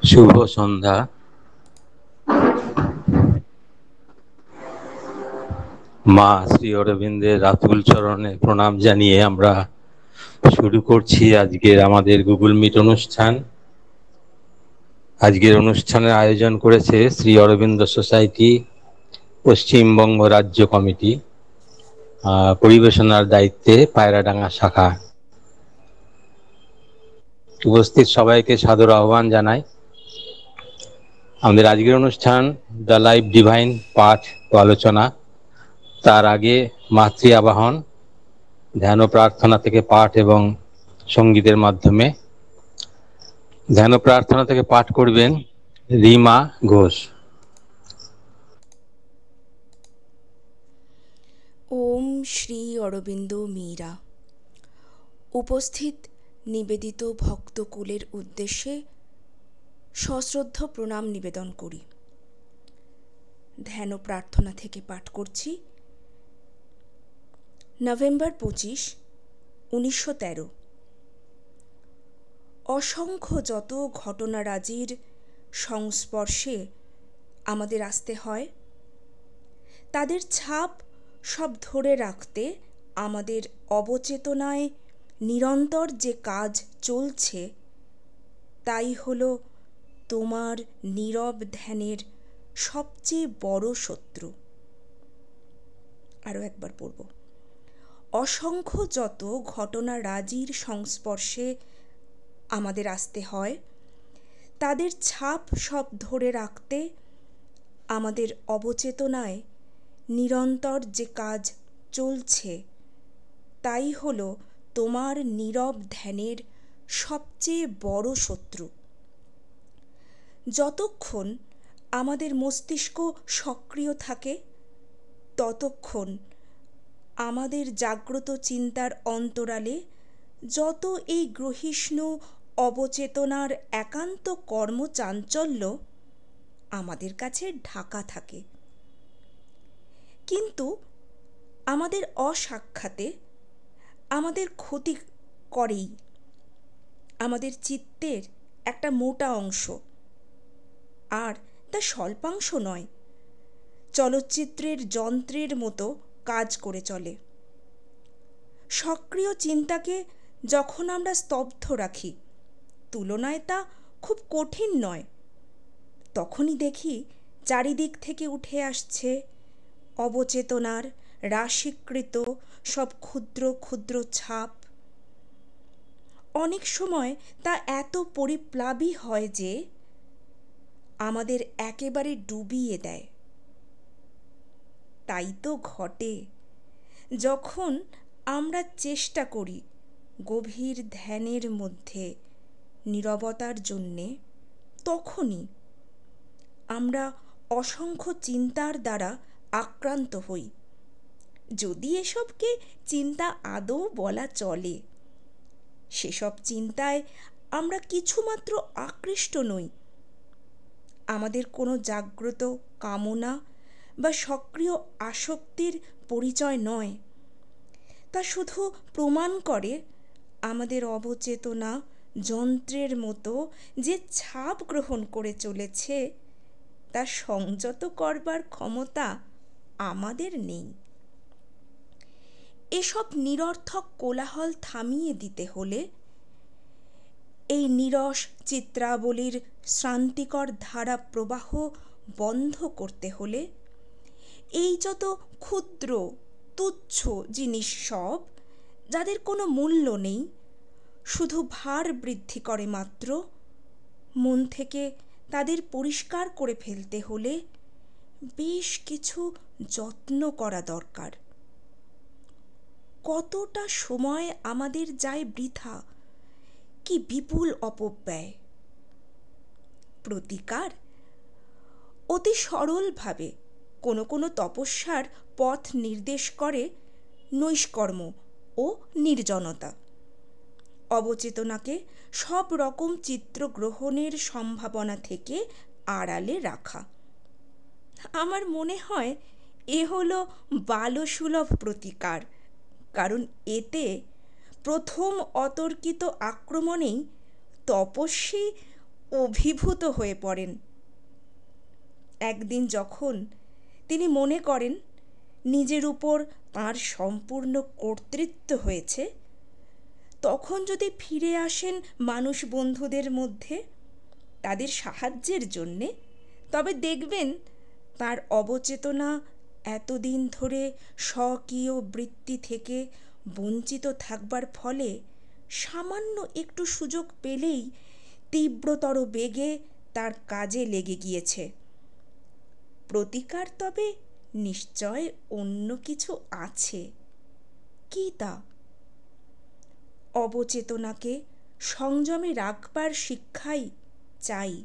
শুভ সন্ধ্যা। মা শ্রী অরবিন্দের রাতুল চরণে প্রণাম জানিয়ে আমরা শুরু করছি আজকের আমাদের গুগল মিট অনুষ্ঠান। আজকের অনুষ্ঠানের আয়োজন করেছে শ্রী অরবিন্দ সোসাইটি, পশ্চিমবঙ্গ রাজ্য কমিটি। পরিবেশনার দায়িত্বে পায়রাডাঙ্গা শাখা। উপস্থিত সবাইকে সাদর আহ্বান জানাই। আমাদের আজকের অনুষ্ঠান দ্য লাইফ ডিভাইন পাঠ ও আলোচনা। তার আগে মাতৃ আবাহন, ধ্যান ও প্রার্থনা থেকে পাঠ এবং সঙ্গীতের মাধ্যমে। ধ্যান ও প্রার্থনা থেকে পাঠ করবেন রিমা ঘোষ। ওম শ্রী অরবিন্দ মীরা। উপস্থিত নিবেদিত ভক্তকুলের উদ্দেশ্যে সশ্রদ্ধ প্রণাম নিবেদন করি। ধ্যান ও প্রার্থনা থেকে পাঠ করছি। নভেম্বর 25, 1913। অসংখ্য যত ঘটনারাজির সংস্পর্শে আমাদের আসতে হয়, তাদের ছাপ সব ধরে রাখতে আমাদের অবচেতনায় নিরন্তর যে কাজ চলছে, তাই হলো তোমার নীরব ধ্যানের সবচেয়ে বড় শত্রু। আরও একবার পড়ব। অসংখ্য যত ঘটনারাজির সংস্পর্শে আমাদের আসতে হয়, তাদের ছাপ সব ধরে রাখতে আমাদের অবচেতনায় নিরন্তর যে কাজ চলছে, তাই হলো তোমার নীরব ধ্যানের সবচেয়ে বড় শত্রু। যতক্ষণ আমাদের মস্তিষ্ক সক্রিয় থাকে, ততক্ষণ আমাদের জাগ্রত চিন্তার অন্তরালে যত এই গ্রহিষ্ণু অবচেতনার একান্ত কর্মচাঞ্চল্য আমাদের কাছে ঢাকা থাকে। কিন্তু আমাদের অসাক্ষাতে আমাদের ক্ষতি করেই আমাদের চিত্তের একটা মোটা অংশ, আর তা স্বল্পাংশ নয়, চলচ্চিত্রের যন্ত্রের মতো কাজ করে চলে। সক্রিয় চিন্তাকে যখন আমরা স্তব্ধ রাখি, তুলনায় তা খুব কঠিন নয়, তখনই দেখি চারিদিক থেকে উঠে আসছে অবচেতনার রাশিকৃত সব ক্ষুদ্র ক্ষুদ্র ছাপ। অনেক সময় তা এত পরিপ্লাবী হয় যে আমাদের একেবারে ডুবিয়ে দেয়। তাই তো ঘটে যখন আমরা চেষ্টা করি গভীর ধ্যানের মধ্যে নীরবতার জন্যে, তখনই আমরা অসংখ্য চিন্তার দ্বারা আক্রান্ত হই। যদি এসবকে চিন্তা আদৌ বলা চলে, সেসব চিন্তায় আমরা কিছুমাত্র আকৃষ্ট নই। আমাদের কোনো জাগ্রত কামনা বা সক্রিয় আসক্তির পরিচয় নয়। তা শুধু প্রমাণ করে আমাদের অবচেতনা যন্ত্রের মতো যে ছাপ গ্রহণ করে চলেছে, তা সংযত করবার ক্ষমতা আমাদের নেই। এসব নিরর্থক কোলাহল থামিয়ে দিতে হলে, এই নীরস চিত্রাবলীর শ্রান্তিকর ধারা প্রবাহ বন্ধ করতে হলে, এই যত ক্ষুদ্র তুচ্ছ জিনিস সব, যাদের কোনো মূল্য নেই, শুধু ভার বৃদ্ধি করে মাত্র, মন থেকে তাদের পরিষ্কার করে ফেলতে হলে বেশ কিছু যত্ন করা দরকার। কতটা সময় আমাদের যায় বৃথা, কি বিপুল অপব্যয়! প্রতিকার অতি সরলভাবে কোনো কোনো তপস্যার পথ নির্দেশ করে নৈষ্কর্ম ও নির্জনতা। অবচেতনাকে সব রকম চিত্রগ্রহণের সম্ভাবনা থেকে আড়ালে রাখা। আমার মনে হয় এ হলো বালসুলভ প্রতিকার, কারণ এতে প্রথম অতর্কিত আক্রমণেই তপস্বী অভিভূত হয়ে পড়েন। একদিন যখন তিনি মনে করেন নিজের উপর তাঁর সম্পূর্ণ কর্তৃত্ব হয়েছে, তখন যদি ফিরে আসেন মানুষ বন্ধুদের মধ্যে তাদের সাহায্যের জন্যে, তবে দেখবেন তার অবচেতনা এতদিন ধরে স্বকীয় বৃত্তি থেকে বঞ্চিত থাকবার ফলে সামান্য একটু সুযোগ পেলেই তীব্রতর বেগে তার কাজে লেগে গিয়েছে। প্রতিকার তবে নিশ্চয় অন্য কিছু আছে। কি তা? অবচেতনাকে সংযমে রাখবার শিক্ষাই চাই,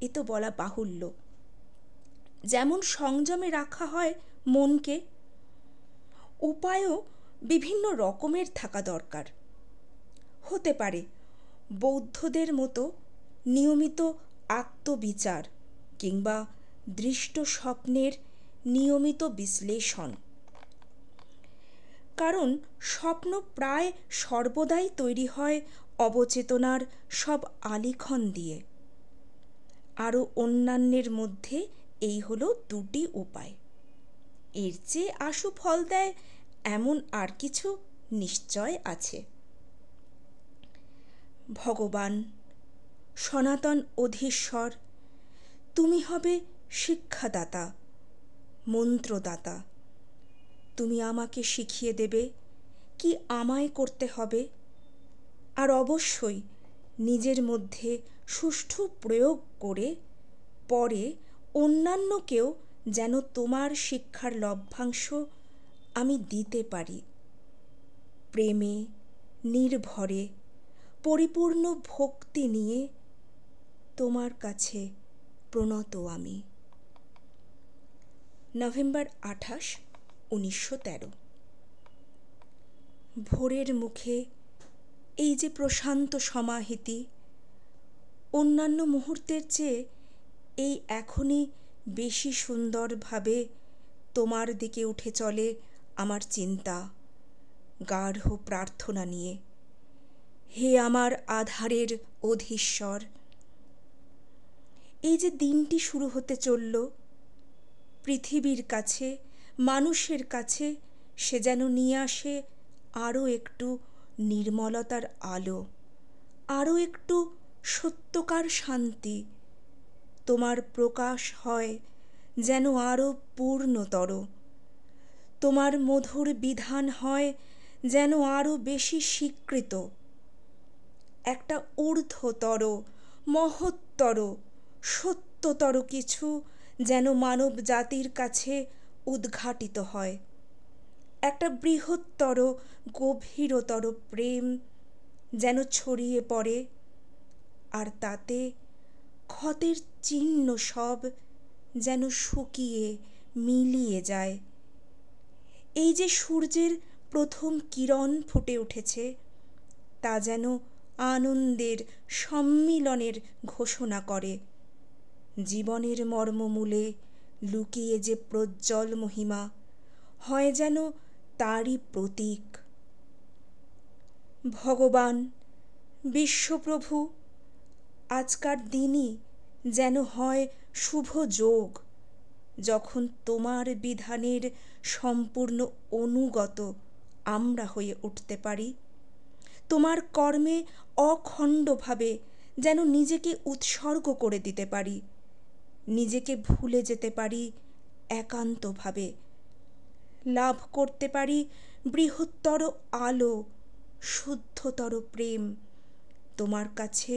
এ তো বলা বাহুল্য। যেমন সংযমে রাখা হয় মনকে, উপায়ও বিভিন্ন রকমের থাকা দরকার। হতে পারে বৌদ্ধদের মতো নিয়মিত আত্মবিচার কিংবা দৃষ্ট স্বপ্নের নিয়মিত বিশ্লেষণ। কারণ স্বপ্ন প্রায় সর্বদাই তৈরি হয় অবচেতনার সব আলিখন দিয়ে। আরও অন্যান্যের মধ্যে এই হলো দুটি উপায়। এর চেয়ে আশু ফল দেয় এমন আর কিছু নিশ্চয় আছে। ভগবান, সনাতন অধীশ্বর, তুমি হবে শিক্ষাদাতা, মন্ত্রদাতা। তুমি আমাকে শিখিয়ে দেবে কি আমায় করতে হবে, আর অবশ্যই নিজের মধ্যে সুষ্ঠু প্রয়োগ করে পরে অন্যান্যকেও যেন তোমার শিক্ষার লভ্যাংশ আমি দিতে পারি। প্রেমে, নির্ভরে, পরিপূর্ণ ভক্তি নিয়ে তোমার কাছে প্রণত আমি। নভেম্বর 28, 1913। ভোরের মুখে এই যে প্রশান্ত সমাহিতি, অন্যান্য মুহূর্তের চেয়ে এই এখনই বেশি সুন্দরভাবে তোমার দিকে উঠে চলে আমার চিন্তা, গাঢ় প্রার্থনা নিয়ে। হে আমার আধারের অধীশ্বর, এই যে দিনটি শুরু হতে চলল, পৃথিবীর কাছে, মানুষের কাছে সে যেন নিয়ে আসে আরও একটু নির্মলতার আলো, আরও একটু সত্যকার শান্তি। তোমার প্রকাশ হয় যেন আরও পূর্ণতর, তোমার মধুর বিধান হয় যেন আরও বেশি স্বীকৃত। একটা ঊর্ধ্বতর, মহত্তর, সত্যতর কিছু যেন মানব জাতির কাছে উদ্ঘাটিত হয়। একটা বৃহত্তর, গভীরতর প্রেম যেন ছড়িয়ে পড়ে, আর তাতে ক্ষতের চিহ্ন সব যেন শুকিয়ে মিলিয়ে যায়। এই যে সূর্যের প্রথম কিরণ ফুটে উঠেছে, তা যেন আনন্দের সম্মিলনের ঘোষণা করে। জীবনের মর্মমূলে লুকিয়ে যে প্রজ্জ্বল মহিমা হয় যেন তারই প্রতীক। ভগবান, বিশ্বপ্রভু, আজকার দিনই যেন হয় শুভ যোগ, যখন তোমার বিধানের সম্পূর্ণ অনুগত আমরা হয়ে উঠতে পারি। তোমার কর্মে অখণ্ডভাবে যেন নিজেকে উৎসর্গ করে দিতে পারি, নিজেকে ভুলে যেতে পারি একান্তভাবে, লাভ করতে পারি বৃহত্তর আলো, শুদ্ধতর প্রেম। তোমার কাছে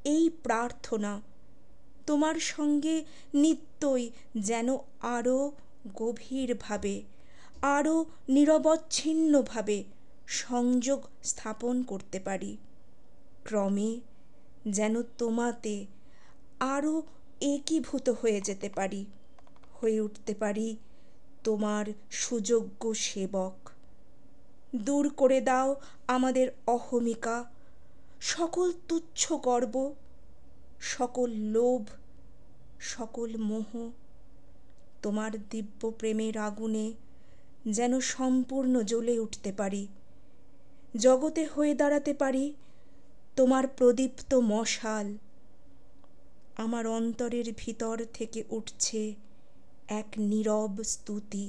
এই প্রার্থনা, তোমার সঙ্গে নিত্যই যেন আরও গভীরভাবে, আরও নিরবচ্ছিন্নভাবে সংযোগ স্থাপন করতে পারি। ক্রমে যেন তোমাতে আরও একীভূত হয়ে যেতে পারি, হয়ে উঠতে পারি তোমার সুযোগ্য সেবক। দূর করে দাও আমাদের অহমিকা, সকল তুচ্ছ গর্ব, সকল লোভ, সকল মোহ। তোমার দিব্য প্রেমের আগুনে যেন সম্পূর্ণ জ্বলে উঠতে পারি, জগতে হয়ে দাঁড়াতে পারি তোমার প্রদীপ্ত মশাল। আমার অন্তরের ভিতর থেকে উঠছে এক নীরব স্তুতি।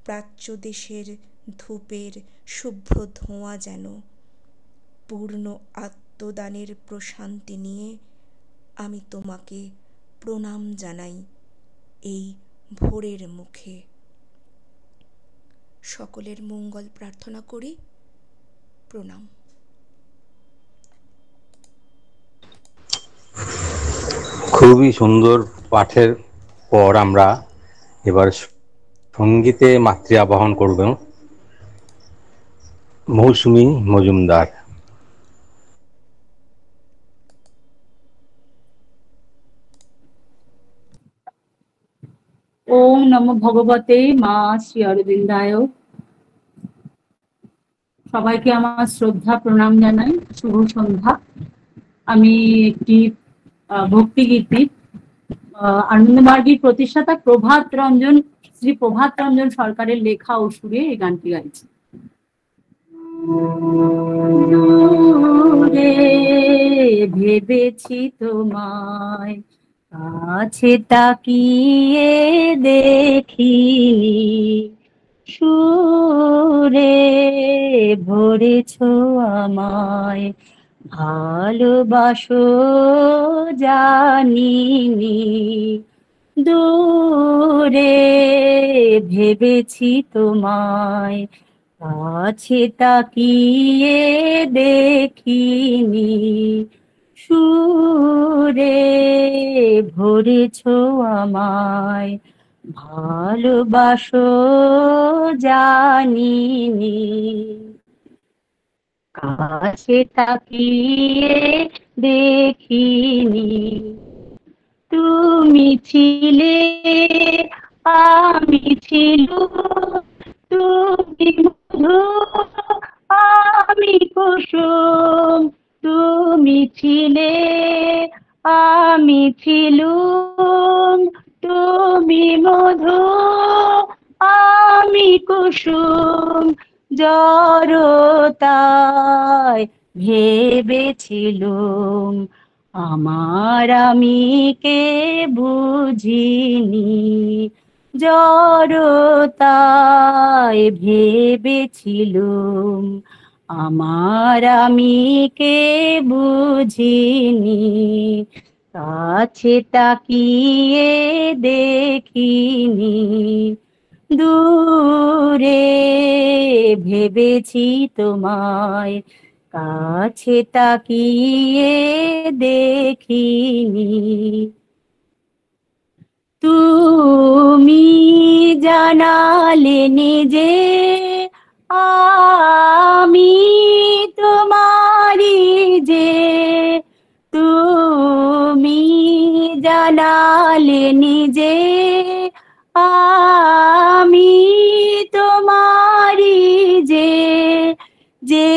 প্রাচ্য দেশের ধূপের শুভ্র ধোঁয়া যেন পূর্ণ আত্মদানের প্রশান্তি নিয়ে আমি তোমাকে প্রণাম জানাই এই ভোরের মুখে। সকলের মঙ্গল প্রার্থনা করি। প্রণাম। খুবই সুন্দর পাঠের পর আমরা এবার সঙ্গীতে মাতৃ আবাহন করব মৌসুমী মজুমদার। ওম নমো ভগবতে মা শ্রী অরবিন্দায়। সবাইকে আমার শ্রদ্ধা প্রণাম জানাই, শুভ সন্ধ্যা। আমি একটি ভক্তিগীতি, আনন্দমার্গীর প্রতিষ্ঠাতা শ্রী প্রভাত রঞ্জন সরকারের লেখা ও সুরে এই গানটি গাইছি। দূরে ভেবেছি তোমায়, কাছে তাকিয়ে দেখিনি, সুরে ভরেছ আমায়, ভালোবাসো জানিনি। দূরে ভেবেছি তোমায়, কাছে তাকিয়ে দেখিনি, সুরে ভরেছ আমায়, ভালোবাসো জানিনি। কাছে তাকিয়ে দেখিনি, তুমি ছিলে আমি ছিলুম, তুমি মধু আমি কুসুম, তুমি ছিলে আমি ছিলুম, তুমি মধু আমি কুসুম, জড়তায় ভেবেছিলুম আমার আমিকে বুঝিনি, জড়তায় ভেবেছিলুম আমার আমিকে বুঝিনি। কাছে তাকিয়ে দেখিনি, দূরে ভেবেছি তোমায়, কাছে তাকিয়ে দেখিনি। তুমি জানালে নিজে আমি তোমারি যে, তুমি জানালে নিজে আমি তোমারি যে, যে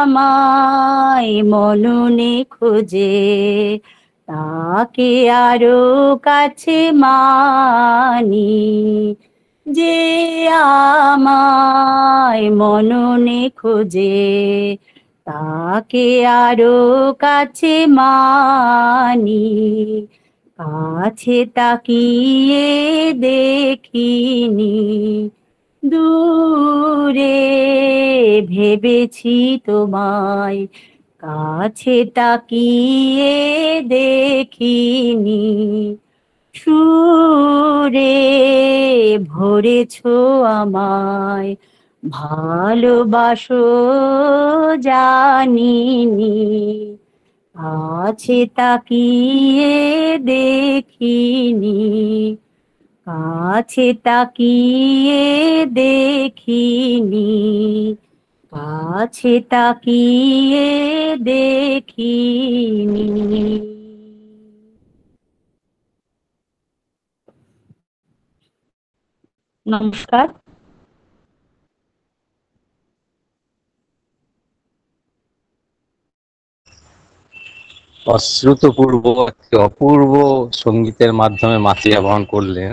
আমায় মননে খোঁজে তাকে আরো কাছে মানি, যে আমায় মননে খোঁজে তাকে আরো কাছে মানি। কাছে তাকিয়ে দেখিনি, দূরে ভেবেছি তোমায়, কাছে তাকিয়ে দেখিনি, সুরে ভরেছ আমায়, ভালোবাসো জানিনি। কাছে তাকিয়ে দেখিনি, কাছে তাকিয়ে দেখিনি, কাছে তাকিয়ে দেখিনি। নমস্কার। অশ্রুতপূর্ব অপূর্ব সঙ্গীতের মাধ্যমে মাতৃ আবাহন করলেন